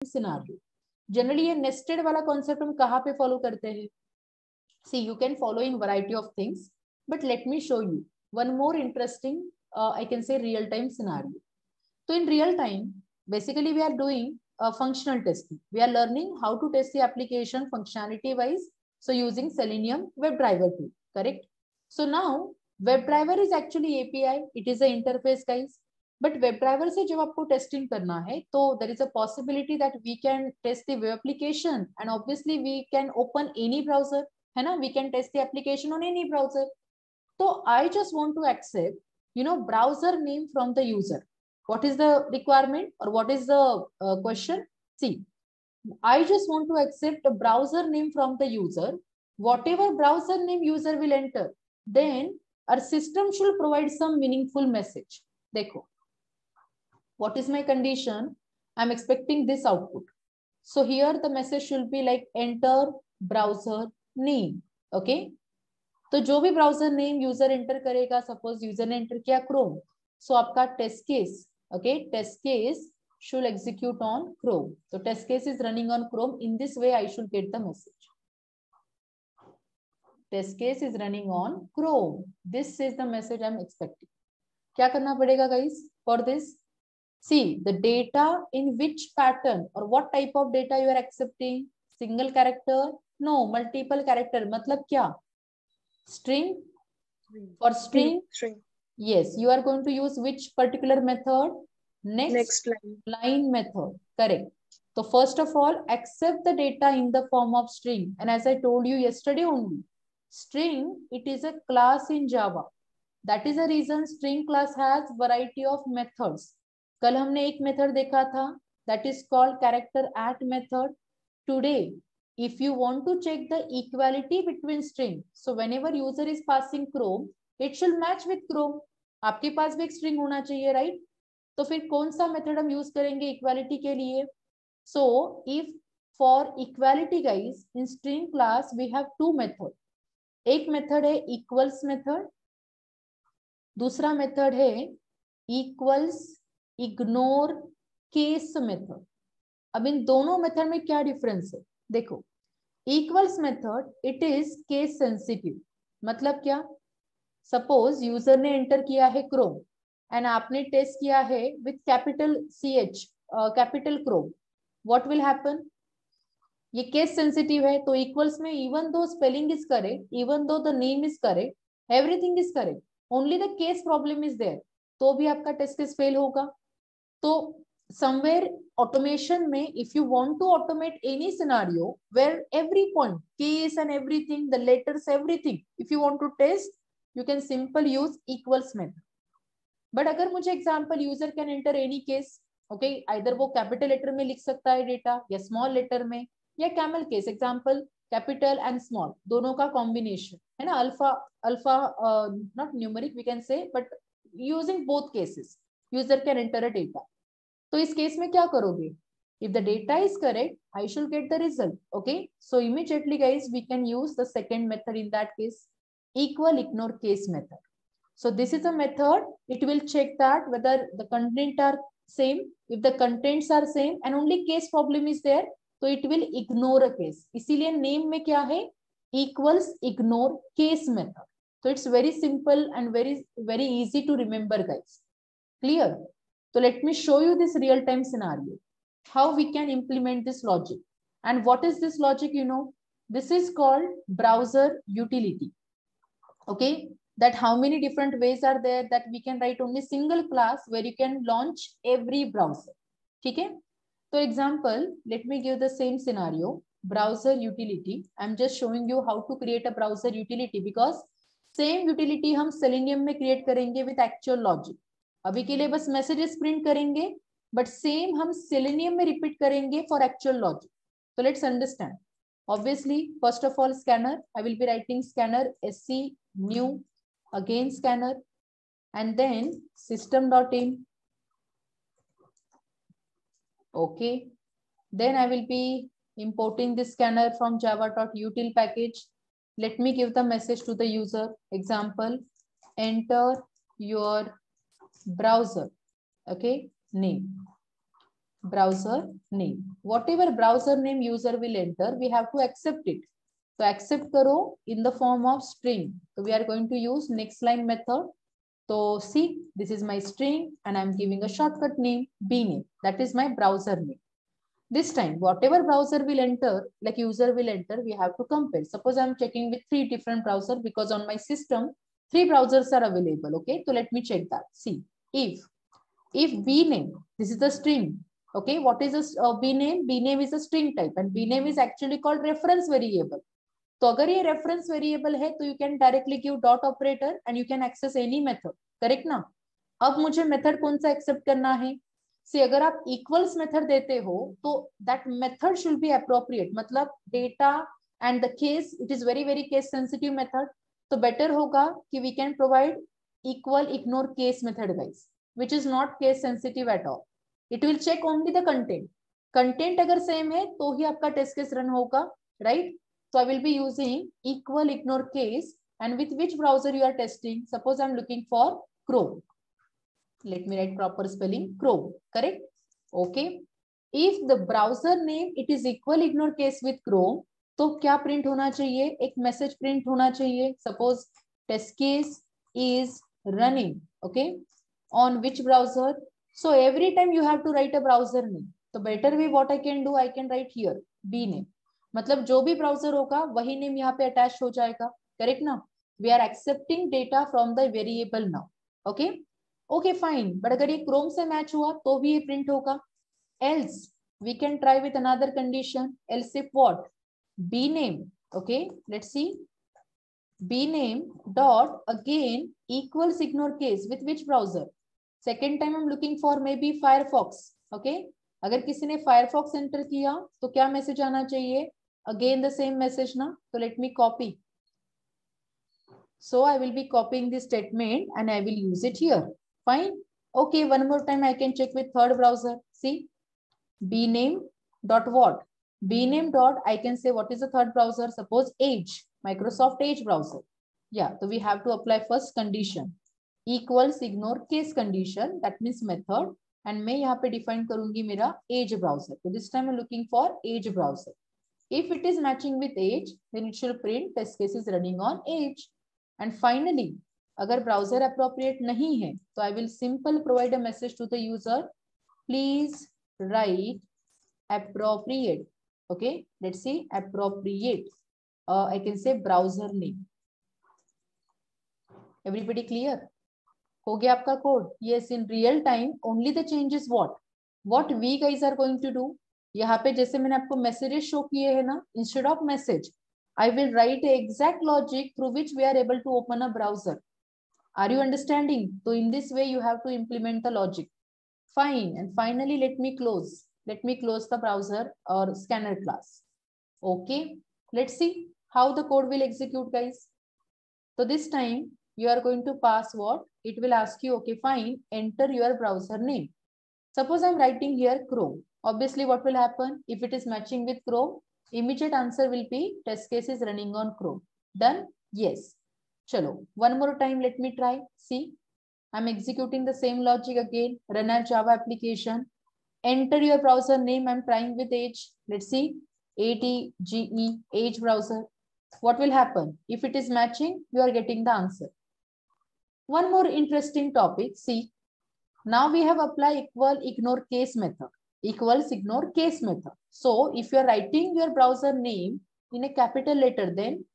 Scenario. Generally ये nested वाला concept हम कहाँ पे फॉलो करते हैं? See, you can follow in variety of things, but let me show you one more interesting, I can say real-time scenario. So in real time, basically we are doing functional testing. We are learning how to test the application functionality wise. So using Selenium WebDriver tool, correct? So now WebDriver is actually API. It is an interface, guys. But WebDriver से जब आपको testing करना है, तो there is a possibility that we can test the web application, and obviously we can open any browser, है ना? We can test the application on any browser. So I just want to accept, browser name from the user. What is the requirement or what is the question? See, I just want to accept a browser name from the user. Whatever browser name user will enter, then our system should provide some meaningful message. Dekho. What is my condition? I'm expecting this output. So here the message should be like enter browser name. Okay. तो जो भी browser name user enter करेगा, suppose user ने enter किया Chrome, so आपका test case, okay, test case should execute on Chrome. So test case is running on Chrome. In this way, I should get the message. Test case is running on Chrome. This is the message I'm expecting. क्या करना पड़ेगा guys for this? See the data in which pattern or what type of data you are accepting. Single character? No, multiple character. मतलब क्या? String? For string? Yes, you are going to use which particular method? Next line method. Correct. So first of all, accept the data in the form of string. And as I told you yesterday only, string, it is a class in Java. That is the reason string class has variety of methods. कल हमने एक method देखा था, that is called character at method. Today, if you want to check the equality between string, so whenever user is passing Chrome, it should match with Chrome. आपके पास भी एक string होना चाहिए, right? तो फिर कौन सा मेथड हम यूज करेंगे इक्वालिटी के लिए? So if for equality guys, in string class we have two method. एक मेथड है इक्वल्स मेथड, दूसरा मेथड है इक्वल्स इग्नोर केस मेथड. अब इन दोनों मेथड में क्या डिफरेंस है? देखो, equals method it is case sensitive. मतलब क्या? सपोज यूजर ने एंटर किया है क्रोम एंड आपने टेस्ट किया है with capital CH, capital Chrome, what will happen? ये केस सेंसिटिव है, तो इक्वल्स में even though spelling is correct, even though the name is correct, everything is correct, only the case problem is there, तो भी आपका test case fail होगा. तो somewhere automation में, if you want to automate any scenario where every point case and everything, the letters, everything, if you want to test, you can simple use equals method. But अगर मुझे example user can enter any case, okay, either वो capital letter में लिख सकता है data या small letter में, या camel case, example capital and small दोनों का कॉम्बिनेशन है ना, alpha alpha, not numeric we can say, but using both cases user can enter a data. तो इस केस में क्या करोगे? If the data is correct, I should get the result. Okay, so immediately guys we can use the second method in that case, equal ignore case method. So this is a method, it will check that whether the content are same. If the contents are same and only case problem is there, so it will ignore a case. इसीलिए name में क्या है? Equals ignore case method. So it's very simple and very easy to remember, guys. Clear? So let me show you this real time scenario, how we can implement this logic. And what is this logic? This is called browser utility. Okay, that how many different ways are there that we can write only single class where you can launch every browser. ठीक है? तो example, let me give the same scenario, browser utility. I'm just showing you how to create a browser utility because same utility हम Selenium में create करेंगे with actual logic. अभी के लिए बस messages print करेंगे, but same हम Selenium में repeat करेंगे for actual logic. So let's understand. Obviously, first of all, scanner, I will be writing scanner sc new, again scanner, and then system.in. Okay, then I will be importing this scanner from java.util package. Let me give the message to the user. Example, enter your browser, okay, name. browser name. Whatever browser name user will enter, we have to accept it. So accept karo in the form of string. So we are going to use next line method. So see, this is my string and I'm giving a shortcut name, bname. That is my browser name. This time, whatever browser will enter, like user will enter, we have to compare. Suppose I'm checking with 3 different browsers because on my system, 3 browsers are available. Okay, so let me check that. See, if bname, this is the string. Okay, what is this bname? Bname is a string type and bname is actually called reference variable. तो अगर ये reference variable है तो you can directly give dot operator and you can access any method. Correct ना? अब मुझे method कौन सा accept करना है? See, अगर आप equals method देते हो तो that method should be appropriate. मतलब data and the case, it is very case sensitive method. तो better होगा कि we can provide equal ignore case method guys, which is not case sensitive at all. It will check only the content. Content अगर same है तो ही आपका test case run होगा, right? So I will be using equal ignore case and with which browser you are testing. Suppose I'm looking for Chrome. Let me write proper spelling, Chrome, correct? Okay. If the browser name it is equal ignore case with Chrome, तो क्या print होना चाहिए? एक message print होना चाहिए. Suppose test case is running, okay? On which browser? So every time you have to write a browser name. So better way what I can do, I can write here bname. मतलब जो भी browser होगा वही name यहाँ पे attach हो जाएगा. Correct ना? We are accepting data from the variable now. Okay okay fine. But अगर ये क्रोम से मैच हुआ तो भी ये प्रिंट होगा. Else we can try with another condition. Else if what? bname. Okay let's see. bname dot again equals ignore case with which browser? Second time I'm looking for maybe Firefox. Okay, अगर किसी ने Firefox enter किया तो क्या message आना चाहिए? Again the same message ना. So let me copy. So I will be copying this statement and I will use it here. Fine. Okay, one more time I can check with third browser. See, bname dot what? bname dot I can say what is the third browser? Suppose Edge, Microsoft Edge browser. Yeah, so we have to apply first condition. Equals ignore case condition, that means method. And मैं यहाँ पे define करूँगी मेरा Edge browser. So this time I'm looking for Edge browser. If it is matching with Edge, then it should print test case is running on Edge. And finally, अगर browser appropriate नहीं है, तो I will simply provide a message to the user. Please write appropriate. Okay, let's see appropriate. I can say browser name. Everybody clear? हो गया आपका code? Yes, in real time only the change is what we guys are going to do. यहाँ पे जैसे मैंने आपको messages show किए हैं ना, instead of message I will write exact logic through which we are able to open a browser. Are you understanding? तो in this way you have to implement the logic. Fine. And finally let me close the browser और scanner class. Okay, let's see how the code will execute guys. So this time you are going to pass what? It will ask you, okay, fine, enter your browser name. Suppose I'm writing here Chrome. Obviously, what will happen? If it is matching with Chrome, immediate answer will be test case is running on Chrome. Done? Yes. Chalo. One more time, let me try. See, I'm executing the same logic again. Run a Java application. Enter your browser name. I'm trying with Edge. Let's see. ADGE, Edge browser. What will happen? If it is matching, you are getting the answer. One more interesting topic. See, now we have applied equal ignore case method. Equals ignore case method. So if you are writing your browser name in a capital letter, then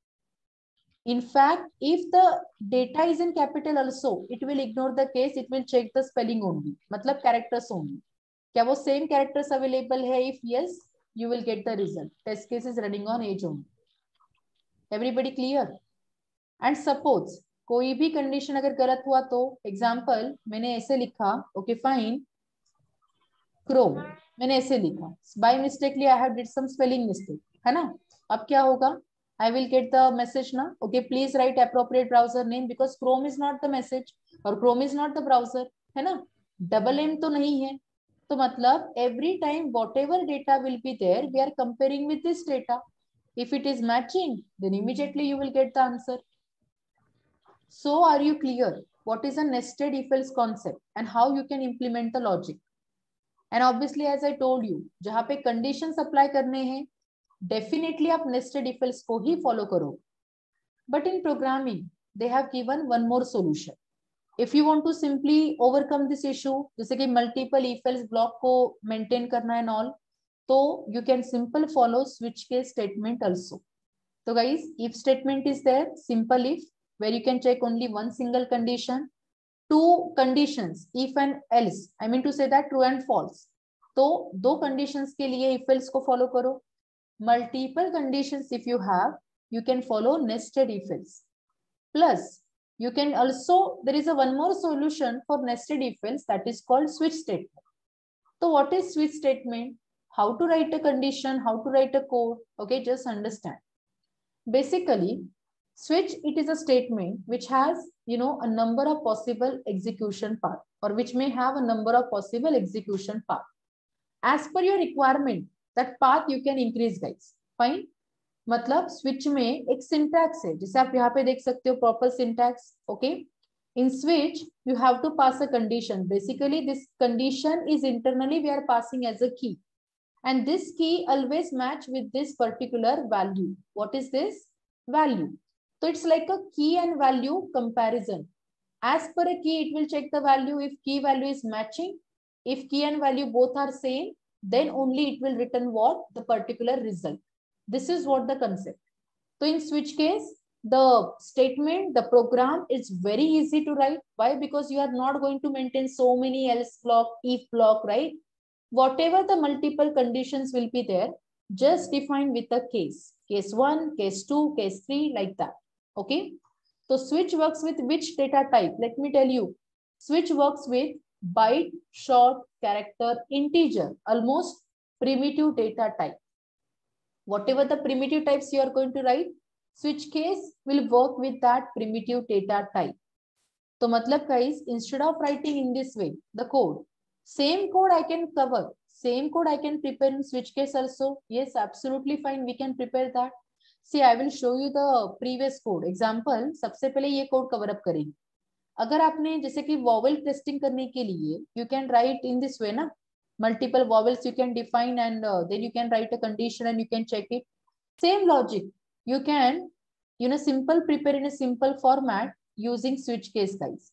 in fact, if the data is in capital also, it will ignore the case. It will check the spelling only. मतलब characters only. क्या वो same characters available है? If yes, you will get the result. Test case is running on Edge only. Everybody clear? And suppose कोई भी condition अगर गलत हुआ तो एग्जाम्पल मैंने ऐसे लिखा, ओके फाइन, क्रोम मैंने ऐसे लिखा, by mistakenly I have did some spelling mistake, है ना? अब क्या होगा? I will get the message ना, okay please write appropriate browser name, because Chrome is not the message और Chrome is not the browser, है ना? डबल एम तो नहीं है. तो मतलब every time whatever data will be there, we are comparing with this data. If it is matching, then immediately you will get the answer. So are you clear? What is a nested if else concept and how you can implement the logic? And obviously as I told you, जहां पे condition apply करने हैं definitely आप nested if else को ही follow करो. But in programming they have given one more solution. If you want to simply overcome this issue, जैसे कि मल्टीपल इफ एल्स ब्लॉक को मेंटेन करना एंड ऑल, तो you can simple follow switch case statement also. So guys, if statement is there, simple if, where you can check only one single condition, two conditions, if and else. I mean to say that true and false. तो दो conditions के लिए if else को follow करो. Multiple conditions if you have, you can follow nested if else. Plus, you can also, there is a one more solution for nested if else, that is called switch statement. So what is switch statement? How to write a condition, how to write a code? Okay, just understand. Basically, switch, it is a statement which has, a number of possible execution path, or which may have a number of possible execution path. As per your requirement, that path you can increase guys. Fine. मतलब switch में एक syntax है, जिसे आप यहाँ पे देख सकते हो, proper syntax. Okay. In switch, you have to pass a condition. Basically, this condition is internally we are passing as a key. And this key always match with this particular value. What is this value? So it's like a key and value comparison. As per a key, it will check the value. If key value is matching, if key and value both are same, then only it will return what? The particular result. This is what the concept. So in switch case, the statement, the program is very easy to write. Why? Because you are not going to maintain so many else block, if block, right? Whatever the multiple conditions will be there, just define with a case. Case 1, case 2, case 3, like that. Okay. So switch works with which data type? Let me tell you. Switch works with byte, short, character, integer, almost primitive data type. Whatever the primitive types you are going to write, switch case will work with that primitive data type. So matlab guys, instead of writing in this way, the code, same code I can cover, same code I can prepare in switch case also. Yes, absolutely fine. We can prepare that. See, I will show you the previous code. Example, सबसे पहले ये code cover up करेंगे. अगर आपने जैसे कि vowel testing करने के लिए, you can write in this way ना, multiple vowels you can define and then you can write a condition and you can check it. Same logic. You can, simple prepare in a simple format using switch case guys.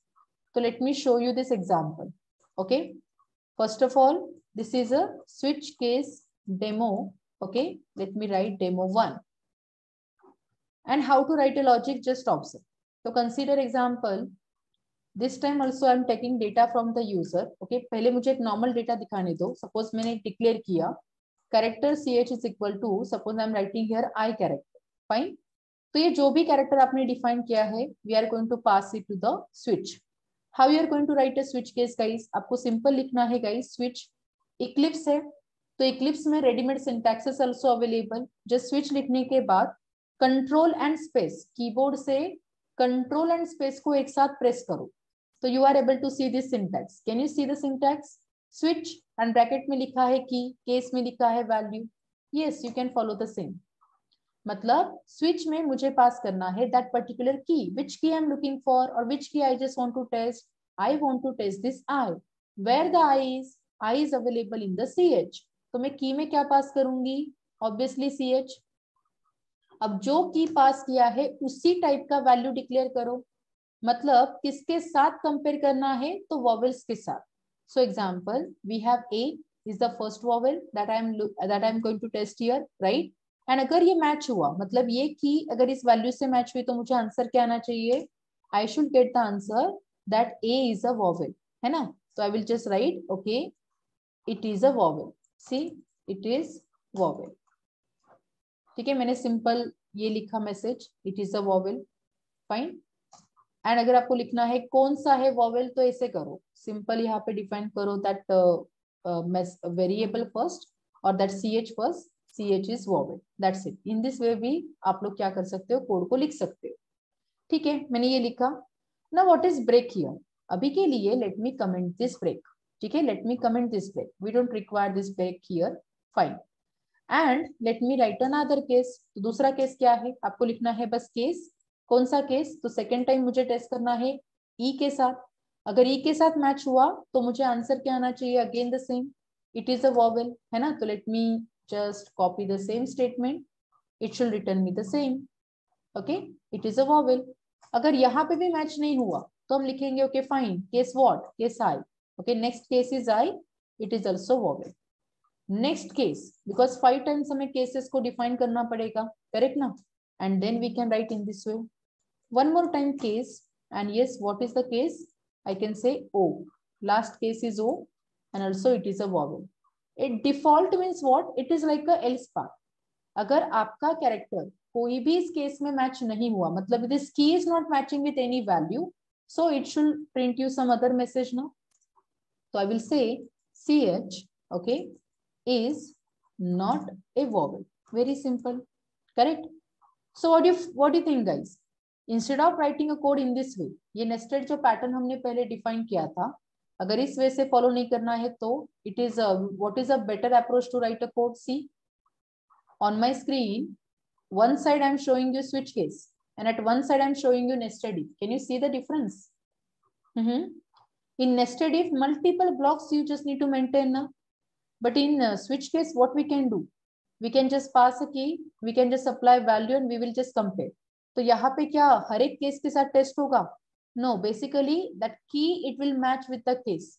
So let me show you this example. Okay. First of all, this is a switch case demo. Okay, let me write demo 1. And how to write a logic, just observe. So consider example. This time also I am taking data from the user. Okay, पहले मुझे एक normal data दिखाने दो. Suppose मैंने declare किया character ch is equal to, suppose I am writing here I character. Fine. तो ये जो भी character आपने define किया है, we are going to pass it to the switch. How you are going to write a switch case guys? आपको simple लिखना है guys. Switch Eclipse है, तो Eclipse में readymade syntax is also available. Just switch लिखने के बाद control and space, keyboard से control and space को एक साथ press करो. So you are able to see this syntax. Can you see the syntax? Switch and bracket में लिखा है key, case में लिखा है value. Yes, you can follow the same. मतलब switch में मुझे पास करना है that particular key, which key I'm looking for or which key I just want to test. I want to test this I. Where the I is available in the ch. तो मैं key में क्या पास करूंगी? Obviously ch. अब जो key पास किया है उसी टाइप का वैल्यू डिक्लेयर करो. मतलब किसके साथ कंपेयर करना है? तो वॉवेल्स के साथ. So example, we have A is the first vowel that I'm going to test here, right? And अगर ये मैच हुआ, मतलब ये की अगर इस वैल्यू से मैच हुई, तो मुझे आंसर क्या आना चाहिए? I should get the answer that A is a vowel, है ना? तो I will just write okay, it is a vowel. See, it is vowel. ठीक है, मैंने सिंपल ये लिखा message, it is a vowel. Fine. And अगर आपको लिखना है कौन सा है वॉवेल, तो ऐसे करो, सिंपल यहाँ पे डिफाइन करो दैट वेरिएबल फर्स्ट और that ch first. ch is vowel. That's it. In this way भी आप लोग क्या कर सकते हो? कोड को लिख सकते हो. ठीक है, मैंने ये लिखा. Now what is break here? अभी के लिए let me comment this break. ठीक है, let me comment this break. We don't require this break here. Fine. And let me write another case. तो दूसरा केस क्या है? आपको लिखना है बस केस. कौन सा केस? तो सेकेंड टाइम मुझे टेस्ट करना है ई के साथ. अगर ई के साथ मैच हुआ तो मुझे आंसर क्या आना चाहिए? Again the same. it is a vowel, है ना? तो let me just copy the same statement. It should return me the same. Okay, it is a vowel. अगर यहाँ पे भी मैच नहीं हुआ तो हम लिखेंगे okay fine, case what? Case I. Okay, next case is I. It is also vowel. Next case, because 5 times हमें cases को define करना पड़ेगा, correct ना? And then we can write in this way. One more time case, and yes, what is the case? I can say O. Last case is O, and also it is a vowel. It default means what? It is like a else part. अगर आपका character कोई भी इस case में match नहीं हुआ, मतलब this key is not matching with any value, so it should print you some other message ना. तो I will say ch, okay, is not a vowel. Very simple, correct? So what do you think, guys? Instead of writing a code in this way, ये nested जो pattern हमने पहले define किया था, अगर इस वे से फॉलो नहीं करना है तो it is what is a better approach to write a code? See on my screen, one side I'm showing you switch case, and at one side I'm showing you nested if. Can you see the difference? In nested if, multiple blocks you just need to maintain now. But in switch case, what we can do? We can just pass a key, we can just apply value, and we will just compare. तो यहाँ पे क्या हर एक case के साथ test होगा? No, basically that key it will match with the case.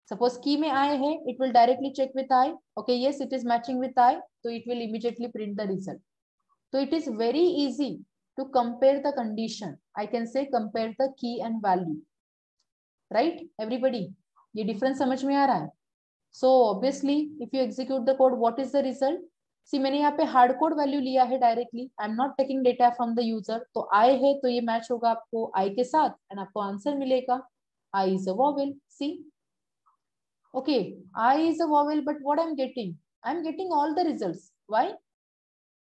Suppose key में I है, it will directly check with I. Okay, yes, it is matching with I, so it will immediately print the result. So it is very easy to compare the condition. I can say compare the key and value. Right, everybody? ये difference समझ में आ रहा है? So obviously, if you execute the code, what is the result? See, मैंने यहाँ पे hard code value लिया है directly. I am not taking data from the user. तो I है तो ये मैच होगा आपको I के साथ, एंड आपको आंसर मिलेगा I is a vowel. See, okay, I is a vowel, but what I'm getting? I'm getting all the results. Why?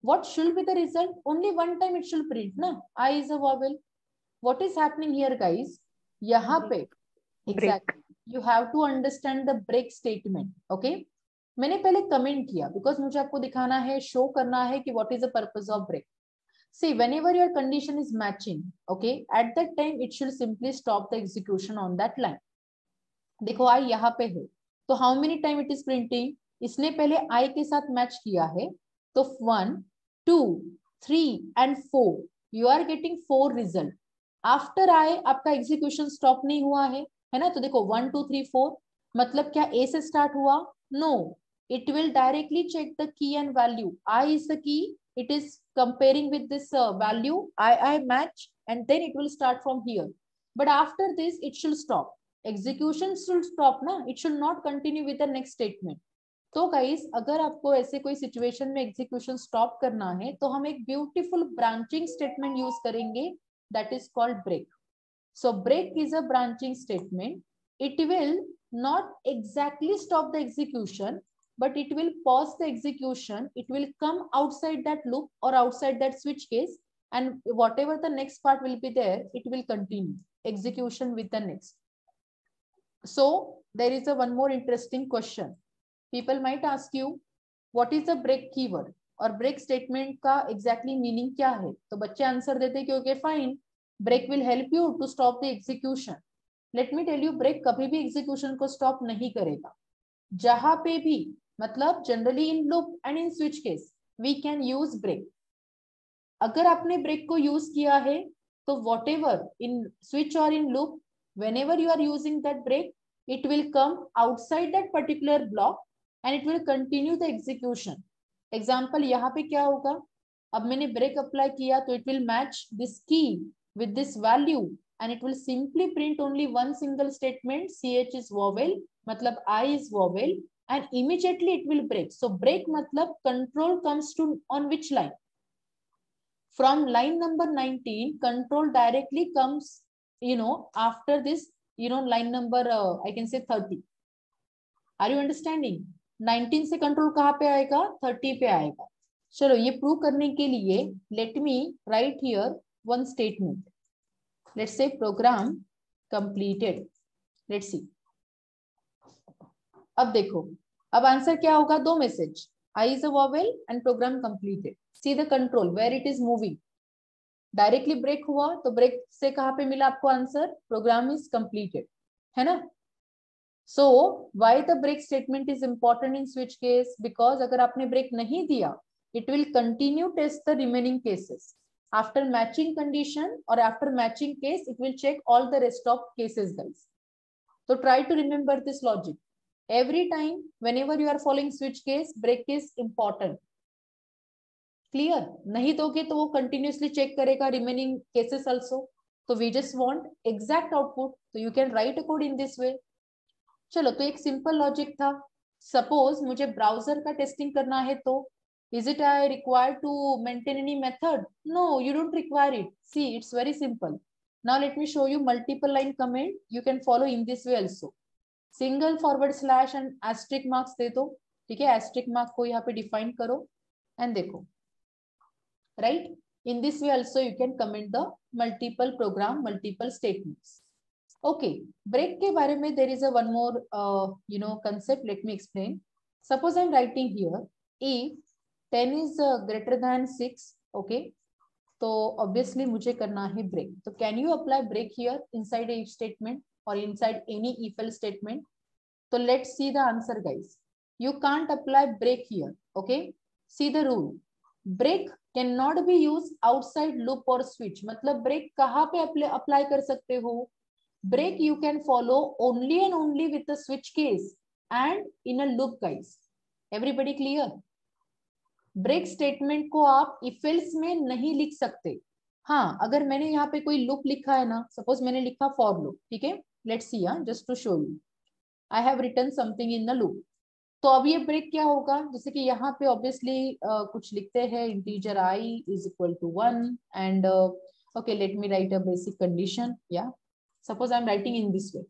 What should be the result? Only one time it should print, na? I is a vowel. What is happening here, guys? यहाँ पे exactly you have to understand the break statement. Okay, मैंने पहले comment किया because मुझे आपको दिखाना है, show करना है कि what is the purpose of break. See, whenever your condition is matching, okay, at that time it should simply stop the execution on that line. देखो I यहाँ पे है, तो how many time it is printing? इसने पहले I के साथ match किया है, तो 1, 2, 3 and 4. You are getting 4 result. After I आपका execution stop नहीं हुआ है ना? तो देखो 1, 2, 3, 4, मतलब क्या A से start हुआ? No, it will directly check the key and value. I is the key. It is comparing with this value. I match, and then it will start from here. But after this, it should stop. Execution should stop, ना? It should not continue with the next statement. तो guys, अगर आपको ऐसे कोई situation में execution stop करना है तो हम एक ब्यूटीफुल ब्रांचिंग स्टेटमेंट यूज करेंगे, that is called break. So break is a branching statement. It will not exactly stop the execution, but it will pause the execution. It will come outside that loop or outside that switch case, and whatever the next part will be there, it will continue execution with the next. So there is a one more interesting question. People might ask you, what is the break keyword? और break statement का exactly meaning क्या है? तो बच्चे answer देते हैं कि okay fine, break will help you to stop the execution. Let me tell you, break कभी भी एग्जीक्यूशन को स्टॉप नहीं करेगा. जहां पे भी, मतलब generally in loop and in switch case we can use break. अगर आपने ब्रेक को यूज किया है तो वॉट एवर इन स्विच और in loop, whenever you are using that break, it will come outside that particular block and it will continue the execution. Example, यहाँ पे क्या होगा? अब मैंने break apply किया तो it will match this key with this value and it will simply print only one single statement, ch is vowel, मतलब I is vowel, and immediately it will break. So break मतलब control comes to on which line? From line number 19, control directly comes, after this, line number, I can say 30. Are you understanding? 19 से control कहाँ पे आएगा? 30 पे आएगा. चलो ये prove करने के लिए let me write here one statement. Let's say program completed. Let's see. अब देखो, अब आंसर क्या होगा? 2 message, I is a vowel and program completed. See the control where it is moving. Directly break हुआ तो ब्रेक से कहाँ पे मिला आपको आंसर? प्रोग्राम इज कंप्लीटेड, है ना? So why the break statement is important in switch case? Because अगर आपने break नहीं दिया, it will continue test the remaining cases. After matching condition or after matching case, it will check all the rest of cases, guys. So try to remember this logic. Every time, whenever you are following switch case, break is important. Clear? नहीं दोगे तो वो continuously check करेगा remaining cases also. So we just want exact output. So you can write a code in this way. चलो, तो एक simple logic था. Suppose मुझे ब्राउजर का टेस्टिंग करना है, तो is it I require to maintain any method? No, you don't require it. See, it's very simple. Now let me show you multiple line comment. You can follow in this way also. Single forward slash and asterisk marks दे दो. ठीक है, asterisk mark को यहाँ पे define करो and देखो. Right, in this way also you can comment the multiple program, multiple statements. Okay, break के बारे में there is a one more concept. Let me explain. Suppose I'm writing here if 10 is greater than 6. Okay, तो obviously मुझे करना है break. तो can you apply break here inside a if statement or inside any if else statement? So let's see the answer, guys. You can't apply break here. Okay, see the rule. Break cannot be used outside loop or switch. मतलब break कहाँ पे apply कर सकते हो? Break you can follow only and only with the switch case and in a loop, guys. Everybody clear? Break statement को आप if else में नहीं लिख सकते. हाँ, अगर मैंने यहाँ पे कोई loop लिखा है ना, suppose मैंने लिखा for loop. ठीक है, let's see. Just to show you, I have written something in the loop. तो अब ये break क्या होगा? जैसे कि यहाँ पे obviously कुछ लिखते हैं, integer I is equal to 1 and okay, let me write a basic condition. Yeah, suppose I am writing in this way.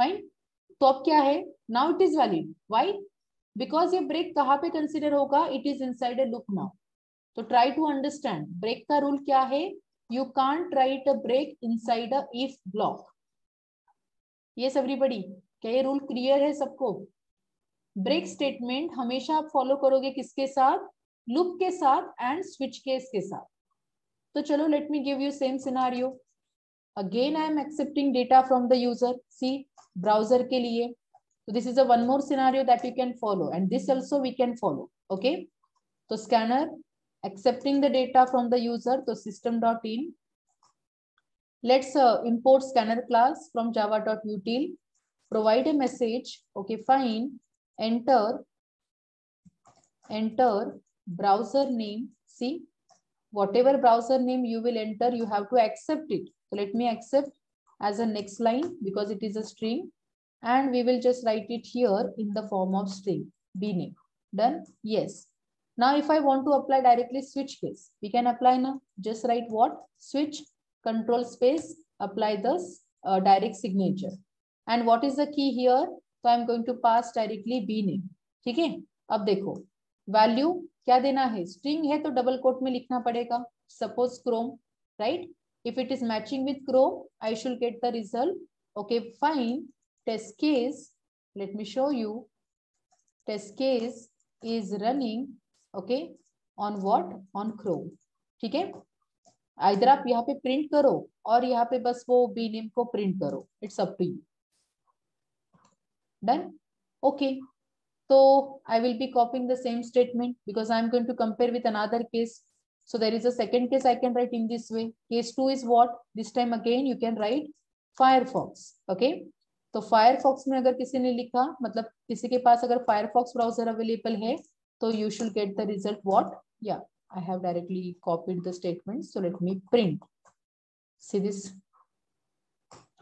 Fine. तो अब क्या है? Now it is valid. Why? Because ये break कहाँ पे consider होगा? It is inside a loop now. तो try to understand. Break का rule क्या है? You can't write a break inside a if block. Yes, everybody. क्या ये rule clear है सबको? Break statement हमेशा आप follow करोगे किसके साथ? Loop के साथ and switch case के साथ. तो चलो, let me give you same scenario. Again, I am accepting data from the user. See, browser के लिए. So this is a one more scenario that you can follow, and this also we can follow. Okay. So scanner accepting the data from the user. So system.in. Let's import scanner class from java.util. Provide a message. Okay, fine. Enter browser name. See, whatever browser name you will enter, you have to accept it. So let me accept as a next line because it is a string, and we will just write it here in the form of string bname. Done? Yes. Now if I want to apply directly switch case, we can apply now. Just write what? Switch, control space, apply this direct signature. And what is the key here? So I'm going to pass directly bname. ठीक है, अब देखो value क्या देना है? String है तो double coat में लिखना पड़ेगा. Suppose Chrome, right? If it is matching with Chrome, I should get the result. Okay, fine. Test case, let me show you. Test case is running, okay, on what? On Chrome. ठीक है? Either आप यहाँ पे print करो और यहाँ पे बस वो bname को print करो. It's up to you. Done? Okay. So I will be copying the same statement because I'm going to compare with another case. So there is a second case I can write in this way. Case 2 is what? This time again you can write Firefox. Okay. तो Firefox में अगर किसी ने लिखा, मतलब किसी के पास अगर Firefox browser available है, तो you should get the result what? Yeah, I have directly copied the statement. So let me print. See this?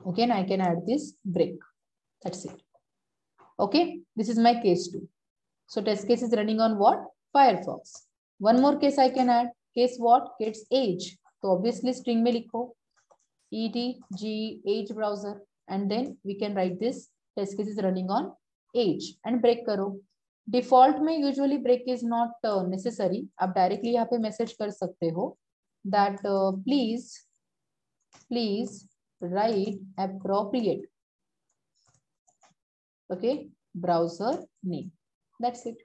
Again, I can add this break. That's it. Okay, this is my case 2. So test case is running on what? Firefox. One more case I can add. Case what? Case age. So obviously string में लिखो edg age browser, and then we can write this test case is running on age and break करो. Default में usually break is not necessary. आप directly यहाँ पे message कर सकते हो that please write appropriate, okay, browser name. That's it.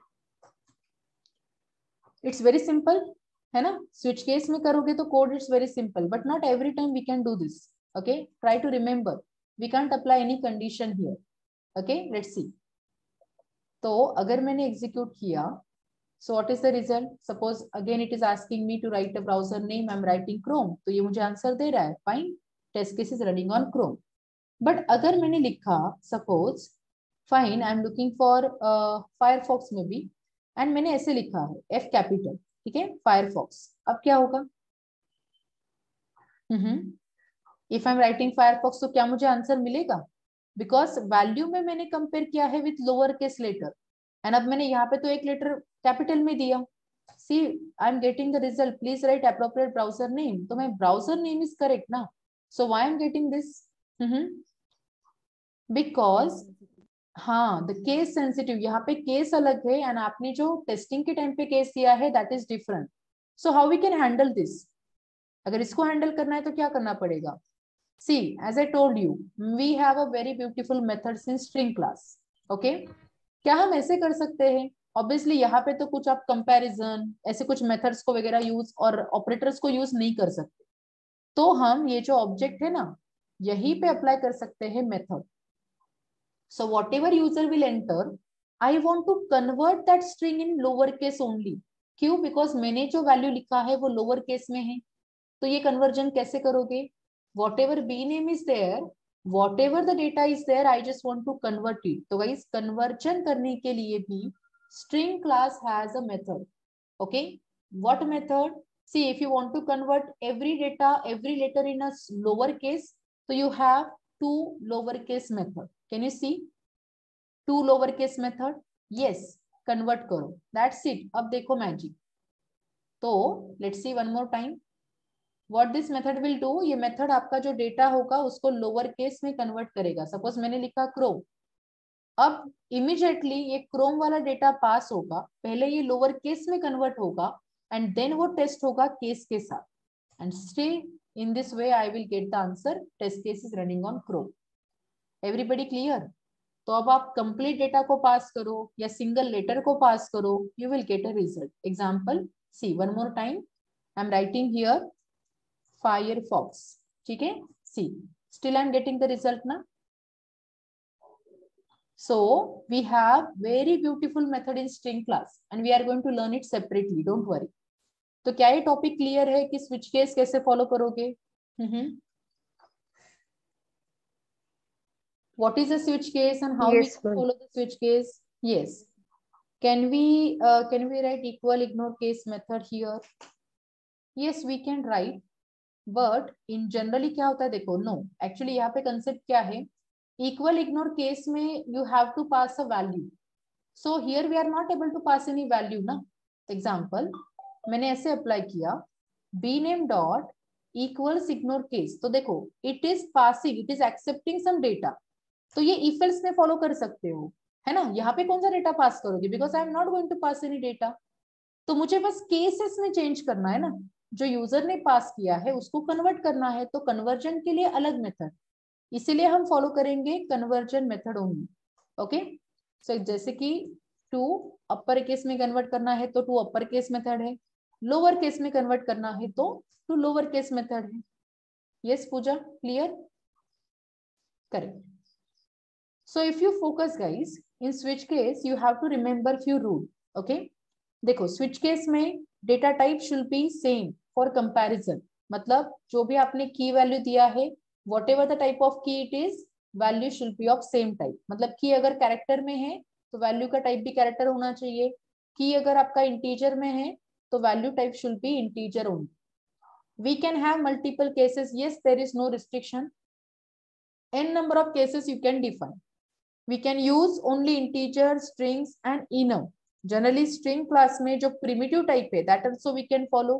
It's very simple, है ना? Switch case में करोगे तो code it's very simple, but not every time we can do this. Okay, try to remember. We can't apply any condition here. Okay let's सी। तो अगर मैंने execute किया, so what is the result? Suppose again it is asking me to write a browser name, I'm writing Chrome, तो ये मुझे answer दे रहा है fine, test case is running on Chrome. But अगर मैंने लिखा suppose fine I am looking for Firefox में भी, एंड मैंने ऐसे लिखा है F कैपिटल, ठीक है, फायरफॉक्स, अब क्या होगा? If I am writing Firefox तो क्या मुझे आंसर मिलेगा? बिकॉज वैल्यू में मैंने कंपेयर किया है with lower case letter, and अब मैंने यहाँ पे तो एक लेटर कैपिटल में दिया. See I am getting the result, please write appropriate browser name, तो मैं ब्राउजर नेम इज करेक्ट ना, so why I am getting this? Because हाँ द केस सेंसिटिव, यहाँ पे केस अलग है एंड आपने जो टेस्टिंग के टाइम पे केस दिया है that is different. So how we can handle this? अगर इसको हैंडल करना है तो क्या करना पड़ेगा? See as I told you we have a very beautiful methods in string class. Okay, क्या हम ऐसे कर सकते हैं? ऑब्वियसली यहाँ पे तो कुछ आप कंपैरिजन ऐसे कुछ मेथड्स को वगैरह यूज और ऑपरेटर्स को यूज नहीं कर सकते, तो हम ये जो ऑब्जेक्ट है ना यहीं पे अप्लाई कर सकते हैं method. So whatever user will enter, I want to convert that string in lower case only. क्यों? Because मैंने जो वैल्यू लिखा है वो लोअर केस में है, तो ये कन्वर्जन कैसे करोगे? Whatever b name is there, whatever the data is there, I just want to convert it. तो guys कन्वर्जन करने के लिए भी string class has a method. Okay, what method? See, if you want to convert every data, every letter in a lower case, so you have two lower case method. Can you see? Two lower case method. Yes, convert करो. That's it. अब देखो magic. तो let's see one more time. What this method will do? ये method आपका जो data होगा उसको lower case में कन्वर्ट करेगा. सपोज मैंने लिखा क्रोम, अब इमीडिएटली ये क्रोम वाला डेटा पास होगा, पहले ये लोअर केस में कन्वर्ट होगा एंड देन वो टेस्ट होगा केस के साथ, and still in this way I will get the answer. Test case is running on Chrome. Everybody clear? तो अब आप कंप्लीट डेटा को पास करो या सिंगल लेटर को पास करो, you will get a result. Example see one more time, I am writing here Firefox, ठीक है. See still I am getting the result ना. So we have very beautiful method in string class and we are going to learn it separately, don't worry. तो क्या ये topic clear है कि switch case कैसे follow करोगे? What is a switch case and how we can follow the switch case? Yes. Can we write equal ignore case method here? Yes, we can write. But in generally क्या होता है देखो, no. Actually यहाँ पे concept क्या है? Equal ignore case में you have to pass a value. So here we are not able to pass any value ना. Example, मैंने ऐसे अप्लाई किया bname dot equals ignore case. तो देखो it is passing, it is accepting some data. तो ये if else में follow कर सकते हो, है ना. यहाँ पे कौन सा डेटा पास करोगे? Because I am not going to pass any data. तो मुझे बस केसेस में चेंज करना है ना, जो यूजर ने पास किया है उसको कन्वर्ट करना है. तो कन्वर्जन के लिए अलग मेथड, इसीलिए हम फॉलो करेंगे conversion method only. Okay, so जैसे कि टू अपर केस में कन्वर्ट करना है तो टू अपर केस मेथड है, लोअर केस में कन्वर्ट करना है तो टू लोअर केस मेथड है. Yes Pooja, clear? Correct. So if you focus guys, in switch case you have to remember few rule. Okay, देखो switch case में data type should be same for comparison. मतलब जो भी आपने key value दिया है, whatever the type of key it is, value should be of same type. मतलब key अगर character में है तो value का type भी character होना चाहिए. key अगर आपका integer में है तो value type should be integer only. We can have multiple cases. Yes, there is no restriction. N number of cases you can define. We can use only integer, strings and enum. Generally string class में जो primitive type है that also we can follow.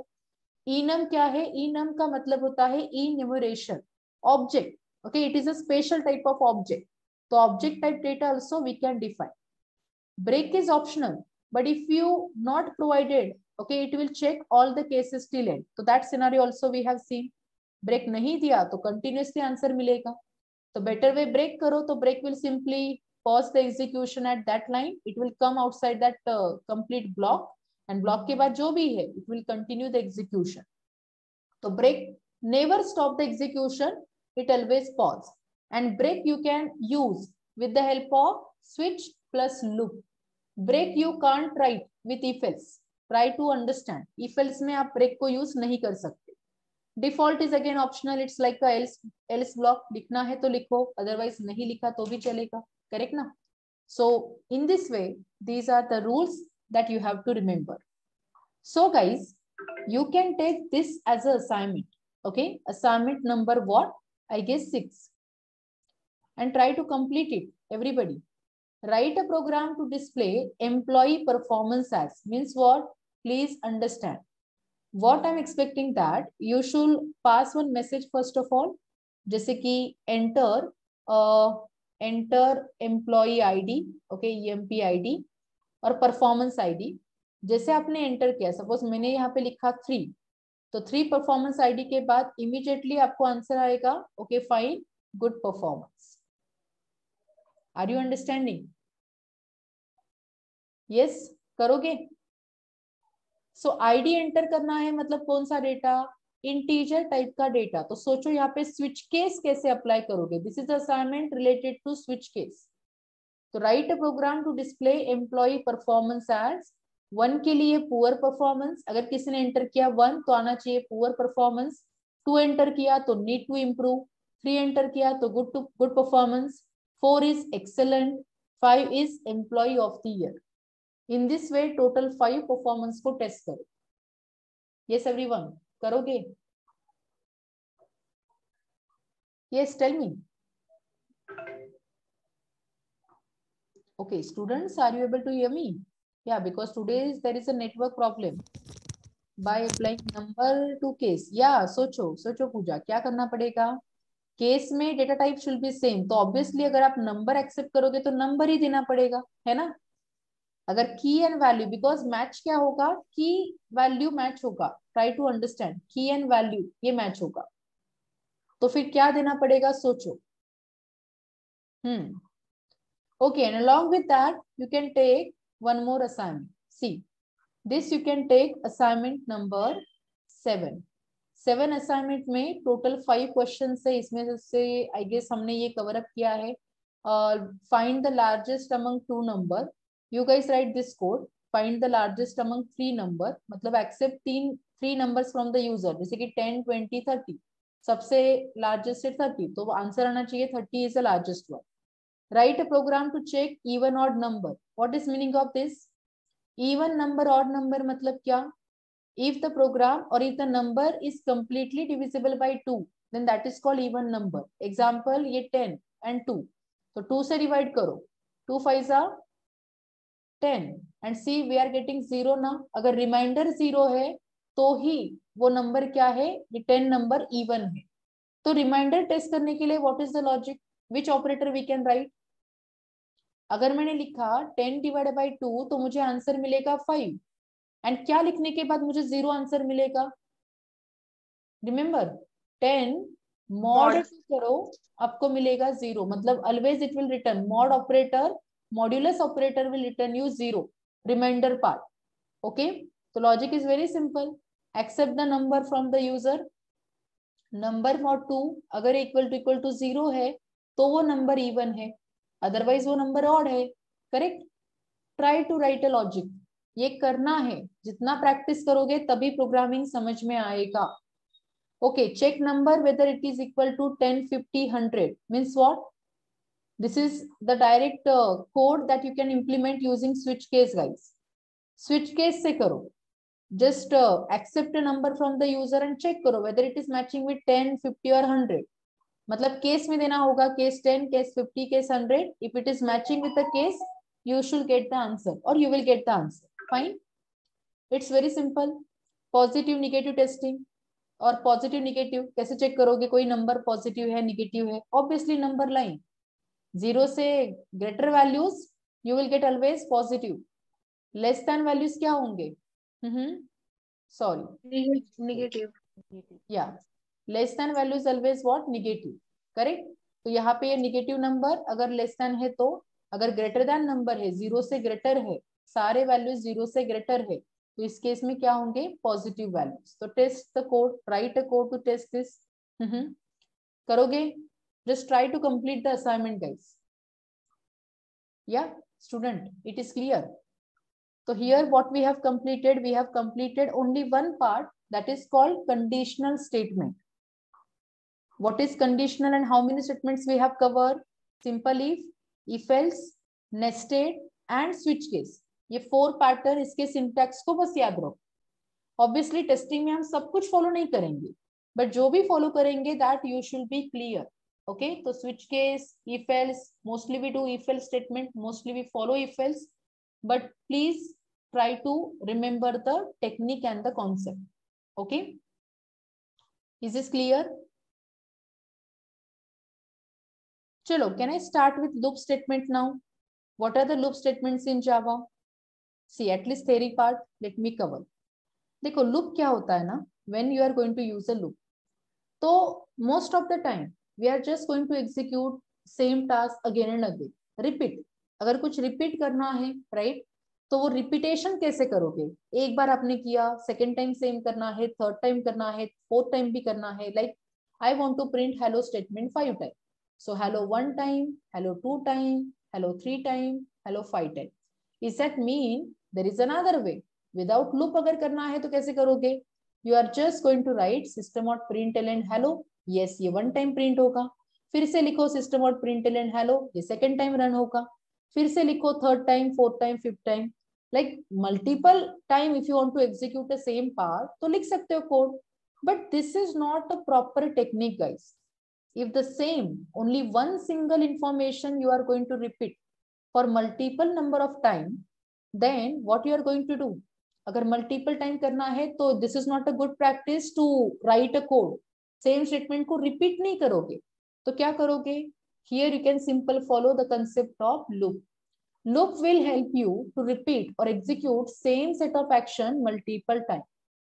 Enum क्या है? Enum का मतलब होता है enumeration object. Okay, it is a special type of object. तो object type data also we can define. Break is optional, but if you not provided, okay, it will check all the cases till end. So that scenario also we have seen. Break नहीं दिया तो continuously answer मिलेगा. तो better way break करो, तो break will simply pause the execution at that line. It will come outside that complete block, and block के बाद जो भी है it will continue the execution. तो break never stop the execution, it always pause. And break you can use with the help of switch plus loop. Break you can't write with if else. Try to understand. If else में आप break को use नहीं कर सकते. Default is again optional. It's like a else block. लिखना है तो लिखो, otherwise नहीं लिखा तो भी चलेगा. Correct ना? So in this way, these are the rules that you have to remember. So guys, you can take this as an assignment. Okay, assignment number what? I guess 6. And try to complete it, everybody. Write a program to display employee performance as. Means what? Please understand. What I'm expecting that you should pass one message first of all. जैसे कि enter employee ID, okay, EMP ID और performance ID. जैसे आपने enter किया, suppose मैंने यहाँ पे लिखा 3, तो 3 performance ID के बाद immediately आपको आंसर आएगा, okay, fine, good performance. Are you understanding? Yes, करोगे? So ID enter करना है, मतलब कौन सा डेटा? इंटीजर टाइप का डेटा. तो सोचो यहाँ पे स्विच केस कैसे अप्लाई करोगे. This is assignment related to switch case. तो write a program to display employee performance as. 1 के लिए पुअर परफॉर्मेंस. अगर किसी ने एंटर किया 1 तो आना चाहिए पुअर परफॉर्मेंस. 2 एंटर किया तो नीड टू इम्प्रूव. 3 एंटर किया तो good performance. 4 is excellent. 5 is employ of the year. In this way total 5 performance को टेस्ट करो. यस एवरीवन, करोगे? Yes, tell me. Okay, students, are you able to hear me? Yeah, because today there is a network problem. By applying number to case. Yeah, सोचो पूजा, क्या करना पड़ेगा? Case में data type should be same. तो obviously अगर आप number except करोगे तो नंबर ही देना पड़ेगा, है ना? अगर की एंड वैल्यू, बिकॉज मैच क्या होगा? की वैल्यू मैच होगा. Try to understand. Key and value ये मैच होगा, तो फिर क्या देना पड़ेगा? सोचो. Okay, and along with that, you can take one more assignment. See, this you can take assignment number 7. 7 assignment में total 5 questions है. इसमें से I guess हमने ये cover up किया है. Find the largest among 2 number. You guys write this code. Find the largest among 3 number. मतलब accept 3 numbers from the user. जैसे कि 10, 20, 30. सबसे largest है 30. तो आंसर आना चाहिए 30 is the largest one. Write a program to check even odd number. What is meaning of this? Even number, odd number मतलब क्या? If the program or if the number is completely divisible by 2, then that is called even number. Example, ये 10 and 2. तो 2 से divide करो. 2 5s are 10 and see we are getting 0 ना. अगर reminder 0 है तो ही वो नंबर क्या है? ये 10 नंबर even है. तो रिमाइंडर टेस्ट करने के लिए what is the logic? Which operator we can write? अगर मैंने लिखा 10 डिवाइडेड बाई 2 तो मुझे आंसर मिलेगा 5. एंड क्या लिखने के बाद मुझे 0 आंसर मिलेगा? रिमेंबर 10 मॉड करो, आपको मिलेगा 0. मतलब always it will return mod operator, modulus operator will return you 0 reminder part. Okay, तो logic is very simple. Accept the number from the user. Number mod 2 अगर इक्वल टू 0 है तो वो नंबर इवन है, अदरवाइज वो number odd है. Correct? Try to write a logic. ये करना है. जितना प्रैक्टिस करोगे तभी प्रोग्रामिंग समझ में आएगा. Okay, check number whether it is equal to 10, 50, 100 means what? This is the direct code that you can implement using switch case guys. Switch case से करो. Just accept a number from the user and check करो whether it is matching with 10, 50 और 100. मतलब case में देना होगा case 10, case 50, case 100. If it is matching with the case you should get the answer or you will get the answer. Fine, it's very simple. Positive negative testing. और positive negative कैसे check करोगे? कोई number positive है, negative है, obviously number line 0 से greater values you will get always positive. Less than values क्या होंगे? Sorry, negative. या less than values always what? Negative. Correct? तो यहाँ पे ये निगेटिव नंबर अगर लेस देन है तो, अगर ग्रेटर देन नंबर है, 0 से ग्रेटर है, सारे वैल्यूज 0 से ग्रेटर है, तो इस केस में क्या होंगे? Positive values. तो test the code, write a code to test this. करोगे? Just try to complete the assignment guys. Yeah, student, it is clear. So here what we have completed only one part, that is called conditional statement. What is conditional and how many statements we have covered? Simple if else, nested and switch case. ये 4 pattern, इसके syntax को बस याद रखो. Obviously testing में हम सब कुछ फॉलो नहीं करेंगे, बट जो भी फॉलो करेंगे that you should be clear. Okay, तो switch case, if else, mostly we do if else statement, mostly we follow if else, but please try to remember the technique and the concept. Okay, is this clear? Chalo, can I start with loop statement now? What are the loop statements in Java? See, at least theory part let me cover. देखो loop क्या होता है ना, when you are going to use a loop, तो most of the time we are just going to execute same task again and again, repeat. अगर कुछ repeat करना है, right, तो वो रिपीटेशन कैसे करोगे? एक बार आपने किया, सेकेंड टाइम सेम करना है, थर्ड टाइम करना है, फोर्थ टाइम भी करना है. Like I want to print hello statement 5 time, so hello 1 time, hello 2 time, hello 3 time, hello 5 time. Is that mean there is another way? Without loop अगर करना है तो कैसे करोगे? You are just going to write system dot println hello. Yes, ये 1 time print होगा. फिर से लिखो सिस्टम डॉट प्रिंटलन हेलो, ये सेकेंड टाइम रन होगा. फिर से लिखो third time, fourth time, fifth time. Like multiple time if you want to execute the same part तो लिख सकते हो code, but this is not a proper technique guys. If the same only one single information you are going to repeat for multiple number of time, then what you are going to do? अगर multiple time करना है तो this is not a good practice to write a code. Same statement को repeat नहीं करोगे, तो क्या करोगे? Here you can simple follow the concept of loop. Loop will help you to repeat or execute same set of action multiple time.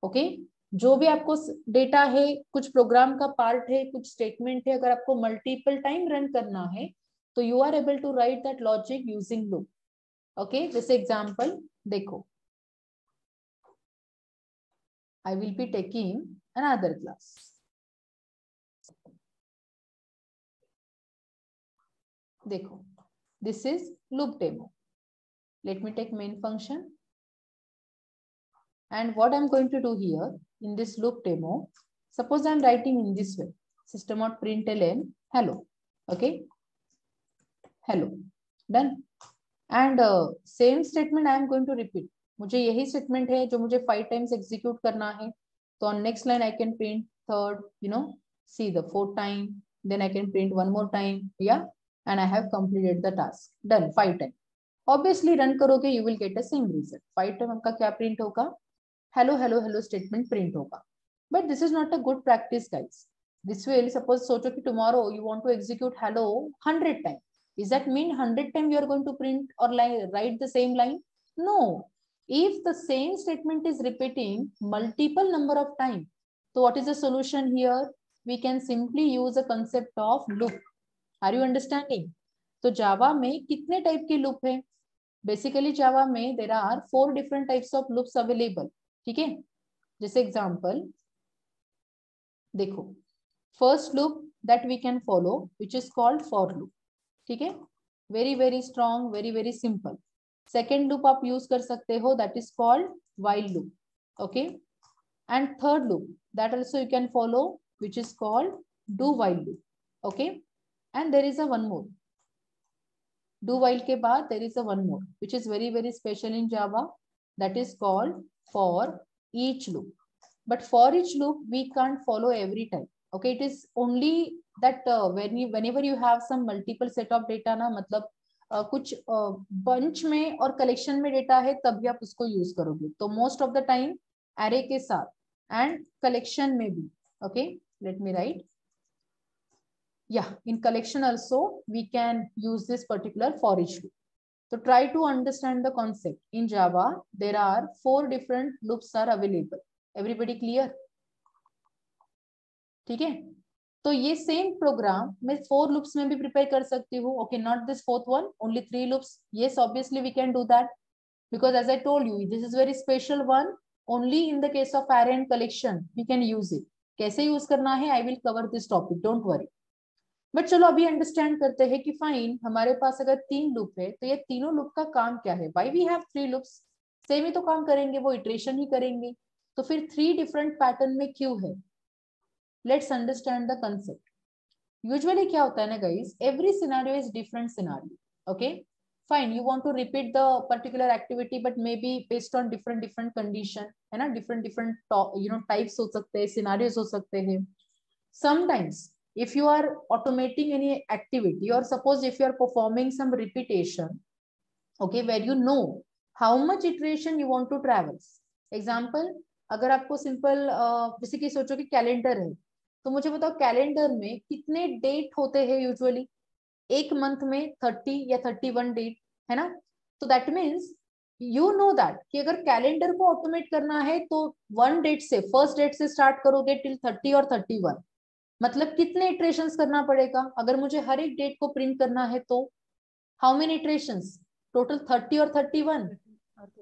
Okay, जो भी आपको data है, कुछ प्रोग्राम का पार्ट है, कुछ स्टेटमेंट है, अगर आपको मल्टीपल टाइम रन करना है तो you are able to write that logic using loop. Okay, जैसे एग्जांपल देखो, I will be taking another class. देखो, this is loop demo. Let me take main function, and what I'm going to do here in this loop demo, suppose I'm writing in this way, system.println hello. Okay, hello, done. And same statement I am going to repeat. मुझे यही statement है जो मुझे 5 times execute करना है, तो on next line I can print third, you know, see the 4th time, then I can print one more time, yeah, and I have completed the task. Done 5 times. Obviously run करोगे you will get a same result. 5 time आपका क्या print होगा? Hello hello hello statement print होगा. But this is not a good practice guys. This will, suppose सोचो कि tomorrow you want to execute hello 100 times. Does that mean 100 times you are going to print or write the same line? No. If the same statement is repeating multiple number of times, so what is the solution here? We can simply use a concept of loop. Are you understanding? तो जावा में कितने type के loop है? Basically Java में there are 4 different types of loops available. ठीक है, जैसे example देखो, first loop that we can follow which is called for loop. ठीक है, very very strong, very very simple. Second loop आप यूज कर सकते हो, that is called while loop. Okay, and third loop that also you can follow which is called do while loop. Okay, and there is a one more. Do while के बाद there is a one more which is very very special in Java, that is called for each loop. But for each loop we can't follow every time. Okay, it is only that whenever you have some multiple set of data ना, मतलब कुछ bunch में और collection में data है तभी आप उसको use करोगे. तो most of the time array के साथ and collection में भी. Okay, let me write. Yeah, in collection also we can use this particular for each loop. So try to understand the concept. In Java there are 4 different loops are available. Everybody clear? ठीक है, तो ये same programme मैं 4 loops में भी prepare कर सकती हूँ. Okay, not this 4th one, only 3 loops. Yes, obviously we can do that because as I told you this is very special one. Only in the case of array and collection we can use it. कैसे use करना है I will cover this topic, don't worry. But चलो अभी understand करते हैं कि fine, हमारे पास अगर 3 लूप है तो ये तीनों लूप का काम क्या है, why we have 3 loops, same ही तो काम करेंगे, वो इटरेशन ही करेंगे, तो फिर 3 डिफरेंट पैटर्न में क्यों है? Let's understand the concept. Usually क्या होता है ना guys, every scenario is different scenario, okay fine, you want to repeat the particular activity but may be based on different different condition, है ना, डिफरेंट डिफरेंट टाइप्स हो सकते हैं, scenarios हो सकते हैं। Sometimes if you are automating any activity, or suppose if you are performing some repetition, okay, where you know how much iteration you want to travel. Example, अगर आपको simple जैसे कि सोचो कि कैलेंडर है, तो मुझे बताओ कैलेंडर में कितने डेट होते हैं यूजुअली, एक मंथ में 30 या 31 डेट, है ना, तो that means you know that कि अगर कैलेंडर को ऑटोमेट करना है तो 1 डेट से, फर्स्ट डेट से स्टार्ट करोगे टिल 30 और 31, मतलब कितने इटरेशंस करना पड़ेगा? अगर मुझे हर एक डेट को प्रिंट करना है तो हाउ मेनी इटरेशंस? टोटल 30 और 31।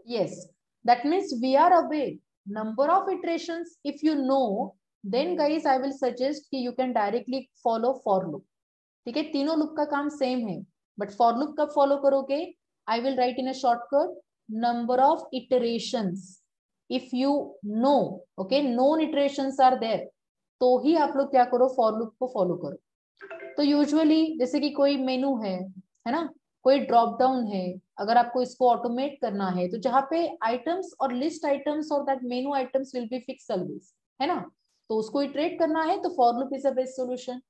Yes, that means we are aware number of iterations. If you know, then guys I will suggest कि you can directly follow for loop. ठीक है, तीनों लूप का काम सेम है, बट फॉर लूप कब फॉलो करोगे? I will write in a shortcut, number of iterations. If you know, okay, known iterations are there, तो ही आप लोग क्या करो, फॉर लूप को फॉलो करो। तो यूजुअली जैसे कि कोई मेनू है ना, कोई ड्रॉप डाउन है, अगर आपको इसको ऑटोमेट करना है तो जहां पे आइटम्स और लिस्ट आइटम्स और that menu items will be fix always, है ना, तो उसको इटरेट करना है तो for loop is a best solution.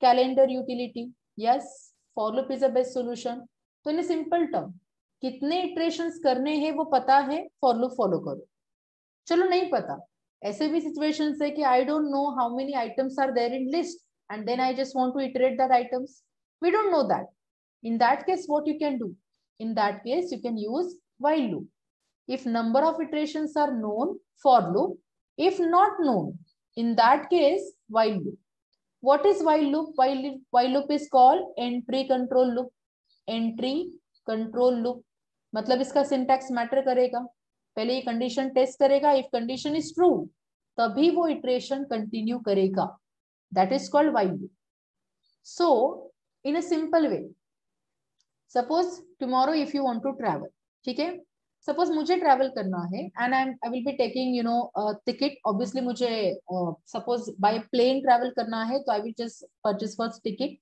Calendar utility, yes, for loop is a best solution. तो इन सिंपल टर्म, कितने इटरेशंस करने हैं वो पता है, फॉर लूप फॉलो करो। चलो नहीं पता, ऐसे भी सिचुएशंस है कि I don't know how many items are there in list and then I just want to iterate that items, we don't know that. in that case what you can do, in that case you can use while loop। if number of iterations are known, for loop; if not known, in that case while loop। what is while loop? While loop is called entry control loop। entry control loop मतलब इसका syntax matter करेगा, पहले ये condition test करेगा, if condition is true तभी वो iteration continue करेगा, that is called while loop। so in a simple way, suppose tomorrow if you want to travel, ठीक है, सपोज मुझे ट्रैवल करना है and I will be taking ticket, obviously मुझे suppose by plane travel करना है तो I will just purchase first ticket.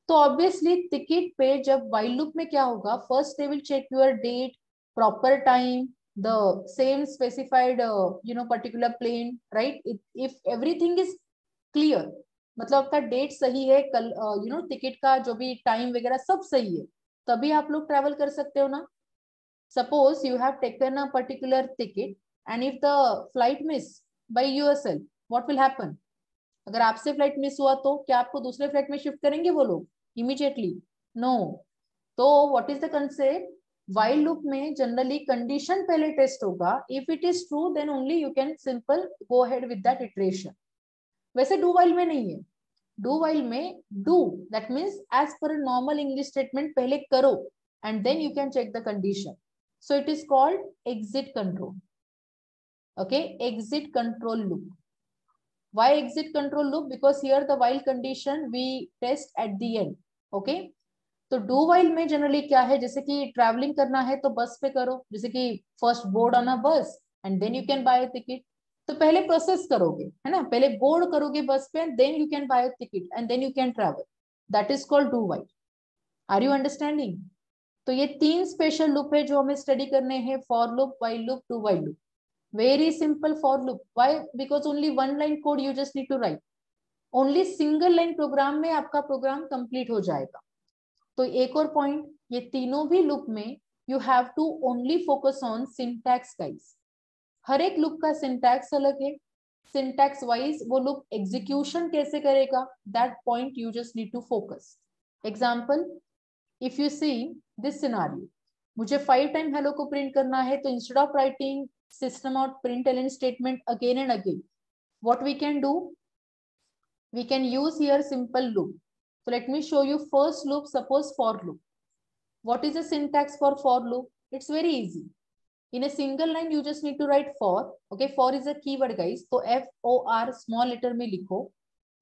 तो ऑब्वियसली टिकट पे जब व्हाइल लूप में क्या होगा, first they will check your date, proper time, the same specified particular plane, right, if everything is clear, मतलब आपका डेट सही है, कल टिकट का जो भी टाइम वगैरह सब सही है, तभी आप लोग ट्रैवल कर सकते हो ना। Suppose you have taken a particular ticket and if the flight miss by yourself, what will happen? अगर आपसे फ्लाइट मिस हुआ तो क्या आपको दूसरे फ्लाइट में शिफ्ट करेंगे वो लोग इमीडिएटली? नो। तो what is the concept? While loop में जनरली कंडीशन पहले टेस्ट होगा, if it is true then only you can simple go ahead with that iteration. वैसे डू व्हाइल में नहीं है, डू व्हाइल में do that means as per normal English statement पहले करो and then you can check the condition, so it is called exit control. Okay, exit control loop. why exit control loop? Because here the while condition we test at the end। okay, तो do while में generally क्या है, जैसे कि travelling करना है तो बस पे करो, जैसे कि first board on a bus and then you can buy a ticket, तो पहले प्रोसेस करोगे, है ना, पहले बोर्ड करोगे बस पे, then you can buy a ticket and then you can travel, that is called do while. Are you understanding? तो ये 3 स्पेशल लूप है जो हमें स्टडी करने हैं, for loop, while loop, do while loop. Very simple for loop. Why? Because only one line code you just need to write. Only single line program में आपका programme complete हो जाएगा। तो एक और पॉइंट, ये तीनों भी लूप में you have to only focus on syntax guys। हर एक लूप का सिंटैक्स अलग है, सिंटैक्स वाइज वो लूप एग्जीक्यूशन कैसे करेगा, that point you just need to focus. Example, if you see this scenario, मुझे 5 टाइम हेलो को प्रिंट करना है, तो instead of writing system out println statement again and again, what we can do, we can use here simple loop। so let me show you first loop, suppose for loop। what is the syntax for loop? It's very easy, in a single line you just need to write for। okay, for is a keyword guys, so for small letter में लिखो,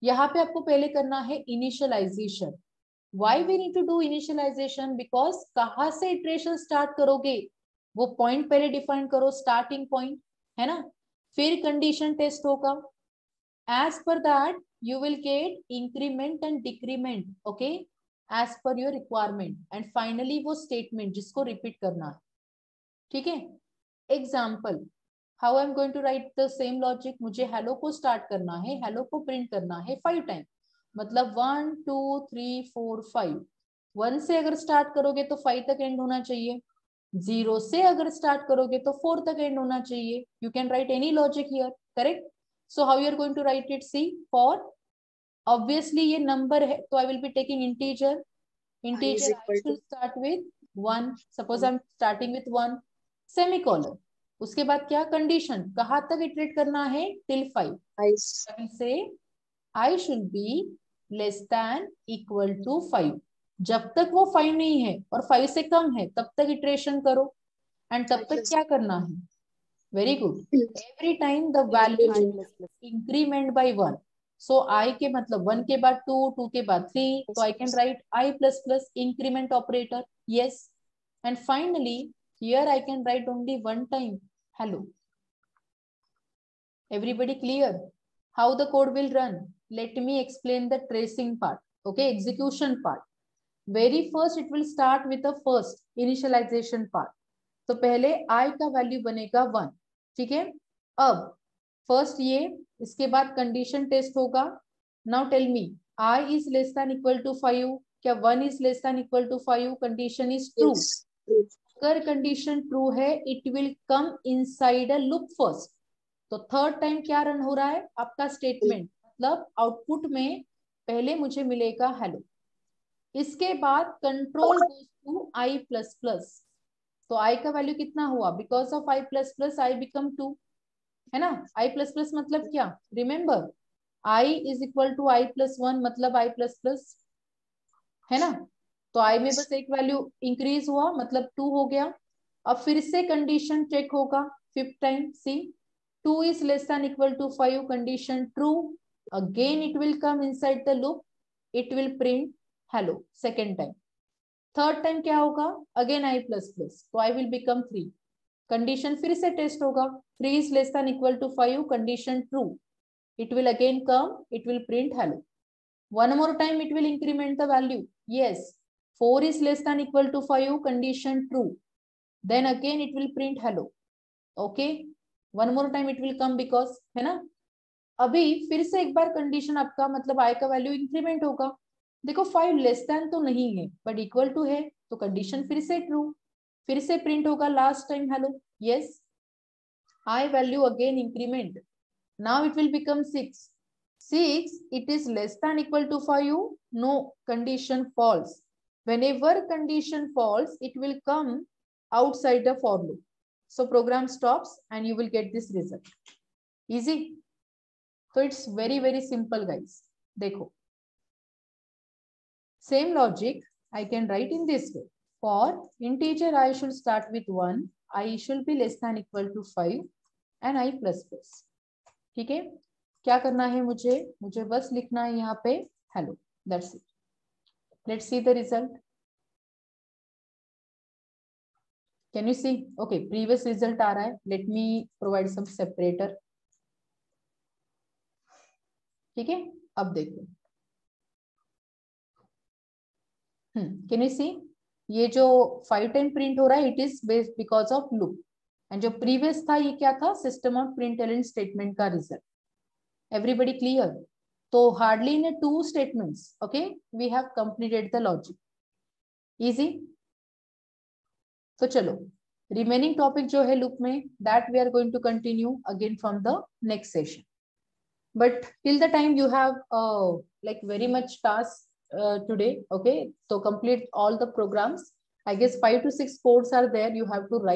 यहाँ पे आपको पहले करना है initialisation. Why we need to do initialization? Because कहाँ से इटरेशन स्टार्ट करोगे वो पॉइंट पहले डिफाइन करो, स्टार्टिंग पॉइंट है ना. फिर कंडीशन टेस्ट होगा. As per that you will get increment and decrement, okay, as per your requirement. And finally वो स्टेटमेंट जिसको रिपीट करना है. ठीक है. Example, how I am going to write the same logic. मुझे हेलो को start करना है, हेलो को प्रिंट करना है 5 टाइम, मतलब 1 2 3 4 5. 1 से अगर स्टार्ट करोगे तो 5 तक एंड होना चाहिए. 0 से अगर स्टार्ट करोगे तो 4 तक एंड होना चाहिए. You can write any logic here, correct. So how you are going to write it. See, for obviously ये नंबर है तो I will be taking integer. Integer I should start with 1. Suppose I am starting with 1, semicolon. उसके बाद क्या condition, कहाँ तक iterate करना है, टिल 5. से I should be less than equal to 5. जब तक वो 5 नहीं है और 5 से कम है तब तक इटरेशन करो. एंड तब तक क्या करना है, very good, every time the value increment by 1. So I के मतलब 1 के बाद 2, 2 के बाद 3, तो I can write I plus plus increment operator. Yes. And finally here I can write only one time hello. Everybody clear how the code will run? Let me explain the tracing part, okay, execution part. Very first it will start with the first initialization part. तो पहले I का value बनेगा 1, ठीक है. अब first ये, इसके बाद कंडीशन टेस्ट होगा. Now tell me, I is less than equal to 5, क्या 1 is less than equal to 5, condition is true. अगर कंडीशन ट्रू है it will come inside a loop first. तो थर्ड टाइम क्या run हो रहा है आपका स्टेटमेंट, मतलब आउटपुट में पहले मुझे मिलेगा हेलो. इसके बाद control goes to I plus plus. तो आई का वैल्यू कितना हुआ, because of I plus plus I become 2, है ना. आई प्लस प्लस मतलब क्या, remember I is equal to I plus 1, मतलब आई प्लस प्लस, है ना. तो आई में बस एक वैल्यू इंक्रीज हुआ, मतलब 2 हो गया. अब फिर से कंडीशन चेक होगा 5th time. See, 2 is less than equal to 5, condition true. Again it will come inside the loop, it will print hello second time. Third time क्या होगा, again I plus plus, तो I will become 3. Condition फिर से test होगा, 3 is less than equal to 5, condition true. It will again come, it will print hello. One more time it will increment the value. Yes, 4 is less than equal to 5, condition true. Then again it will print hello. Okay. One more time it will come, because, है ना. अभी फिर से एक बार condition आपका मतलब आई का value increment होगा. देखो 5 लेस देन तो नहीं है बट इक्वल टू है, तो कंडीशन फिर से ट्रू. फिर से प्रिंट होगा last time hello. Yes, I value again increment. Now it will become 6. 6 it is less than equal to 5, no, condition false. Whenever condition false it will come outside the for loop. So program stops and you will get this result. Easy. So it's very, very simple, guys. देखो, same logic I can write in this way. For integer I should start with 1, I should be less than equal to 5 and I plus plus. ठीक है. क्या करना है मुझे बस लिखना है यहाँ पे hello. That's it. Let's see the result. Can you see? Okay, previous result आ रहा है. Let me provide some separator. ठीक है. अब देखो, Can you see? ये जो 5 टाइम प्रिंट हो रहा है, it is based because of loop. And जो प्रीवियस था ये क्या था, सिस्टम ऑफ प्रिंटलन स्टेटमेंट का रिजल्ट. Everybody clear? तो hardly in 2 statements, okay, we have completed the logic. Easy. तो चलो, रिमेनिंग टॉपिक जो है लूप में, that we are going to continue again from the next session. But till the time you have like very much task today, okay, so complete all the programs. I guess 5 to 6 codes are there you have to write.